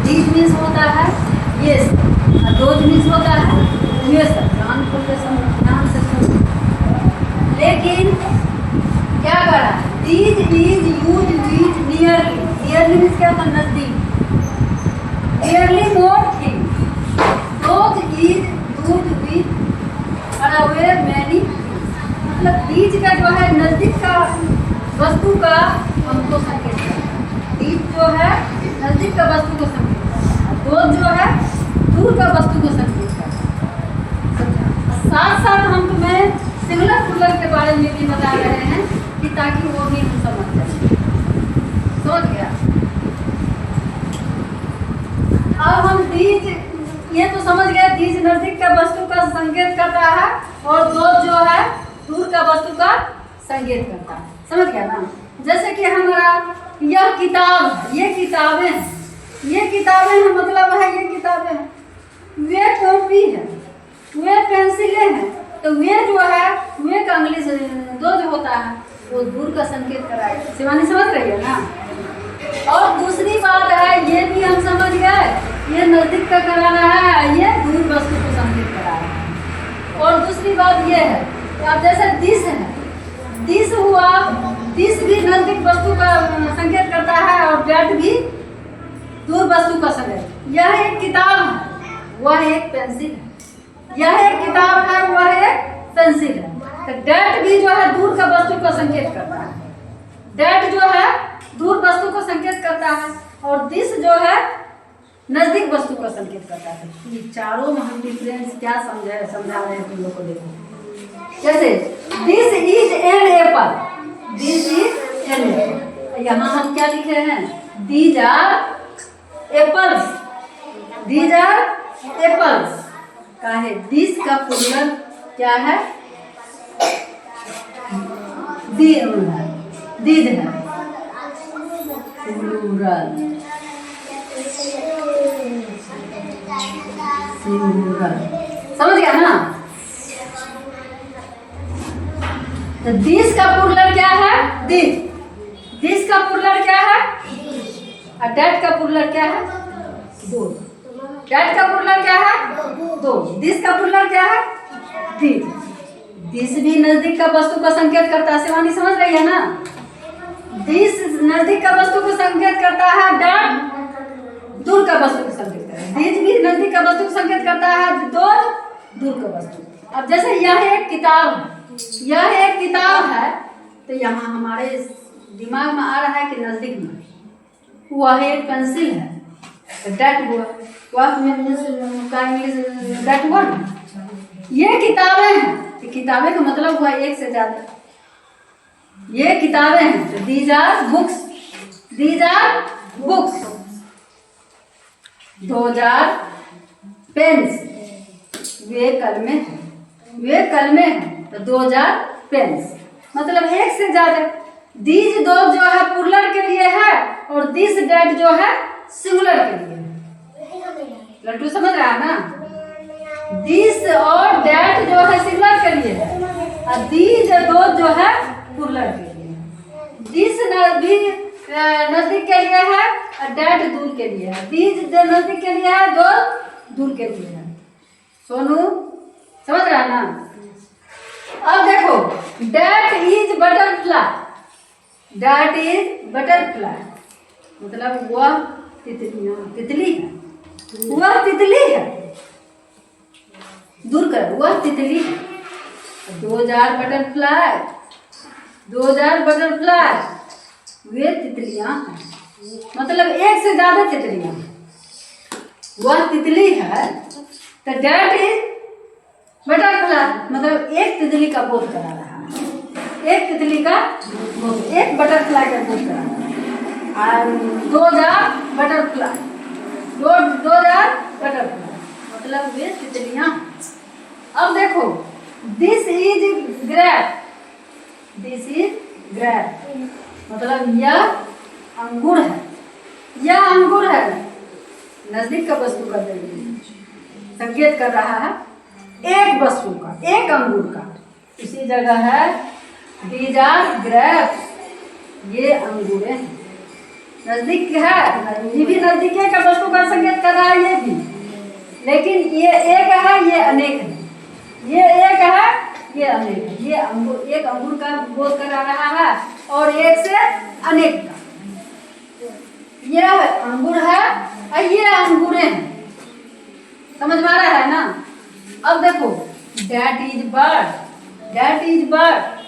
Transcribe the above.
These means होता है ये सब, और दोज मीन्स होता है ये सब। ध्यान से सुनो। लेकिन क्या करा, these is use with nearly. Nearly means क्या होता है, नजदीक। Nearly more thing. Those is use with और अवेयर मैनी। मतलब दीज का जो है नजदीक का वस्तु का हमको संकेत करता है। दीज जो है नजदीक का वस्तु को संकेत करता है, दोज जो है दूर का वस्तु को संकेत करता है। साथ साथ हम तुम्हें सिंगुलर प्लूरल के बारे में भी बता रहे हैं कि ताकि वो भी हम समझ जाए। समझ गया? अब हम दीज, ये तो समझ गए, दीज नजदीक का वस्तु का संकेत करता है और दोज जो है दूर का वस्तु का संकेत करता है। समझ गया ना? जैसे कि हमारा यह किताब, ये किताबें हैं, ये किताबें हैं, मतलब है ये किताबें हैं। वे कॉपी है, वे पेंसिलें हैं। तो वे जो है, वे का इंग्लिश दो जो होता है वो दूर का संकेत कराएगा। शिवानी समझ रही है ना? और दूसरी बात है, ये भी हम समझ गए, ये नजदीक का करा रहा है, ये दूर वस्तु को संकेत करा रहा है। और दूसरी बात ये है, अब जैसे दिस है, दिस हुआ, दिस भी नजदीक वस्तु का संकेत करता है और डेट भी दूर वस्तु का संकेत। यह एक किताब है, वह एक पेंसिल है। यह एक किताब है, वह एक पेंसिल है। तो डेट भी जो है दूर का वस्तु का संकेत करता है। डेट जो है दूर वस्तु को संकेत करता है और दिस जो है नजदीक वस्तु का संकेत करता है। ये चारों में हम डिफरेंस क्या समझा रहे हैं तुम लोग को। देखो जैसे this is an apple, this is an apple. यहाँ हम क्या लिखे हैं, these are apples, these are apples का है। दिस का प्लूरल क्या है, दीज है, प्लूरल सिंगुलर। समझ गया ना? तो दिस का प्लूरल क्या है, दिस। दिस का प्लूरल क्या है, और डेट का प्लूरल क्या है, दो। डेट का प्लूरल क्या है, दो। दिस का प्लूरल क्या है, दिस। दिस भी नजदीक का वस्तु का संकेत करता है। शिवानी समझ रही है ना? दिस नजदीक का वस्तु को संकेत करता है, डेट दूर का वस्तु को संकेत करता है। दिस भी नजदीक का वस्तु को संकेत करता है, दो दूर का वस्तु। अब जैसे यह एक किताब है, यह एक किताब है, तो यहाँ हमारे दिमाग में आ रहा है कि नजदीक में। वह एक पेंसिल है, तो डेट हुआ, वह का इंग्लिश डेट हुआ ना। ये किताबें हैं, तो किताबें का मतलब हुआ एक से ज्यादा। ये किताबें हैं, तो these are books, these are books. Those are pens, वे कलमें हैं, वे कलमें हैं, तो दोज आर पेन्स। मतलब एक से ज्यादा। दीज दो जो है प्लूरल के लिए है और दिस डेट जो है सिंगुलर के लिए है। लड्डू समझ रहा है ना? दिस और डेट जो है सिंगुलर के लिए है और दीज दो जो है प्लूरल के लिए है। दिस नजदीक के लिए है और डेट दूर के लिए है। दीज नजदीक के लिए है, दो दूर के लिए है। सोनू समझ रहा है ना? अब देखो, that is butterfly, that is butterfly मतलब वह तितली है, वह तितली है। दूर कर, वह तितली है। 2000 बटरफ्लाई, 2000 बटरफ्लाई, वे तितलियां हैं। मतलब एक से ज्यादा तितलियां। वह तितली है, तो डेट इज बटरफ्लाई मतलब एक तितली का बोध करा रहा है। एक तितली का बोध, एक बटरफ्लाई का बोध करा रहा है। और 2000 बटरफ्लाई, 2000 बटरफ्लाई मतलब वे तितलियां। अब देखो, this is grape, this is grape मतलब यह अंगूर है, यह अंगूर है। नजदीक का वस्तु का संकेत कर रहा है एक वस्तु का, एक अंगूर का। इसी जगह है दीज आर ग्रेप्स, ये अंगूरें हैं। नजदीक है, ये भी नजदीक का वस्तु का संकेत कर रहा है, ये भी। लेकिन ये एक है, ये अनेक है। ये एक है, ये अनेक है। ये अंगूर, एक अंगूर का बोध करा रहा है और एक से अनेक का। ये अंगूर है और ये अंगूरे हैं। समझ में आ रहा है ना? अब देखो, that is bird, that is bird,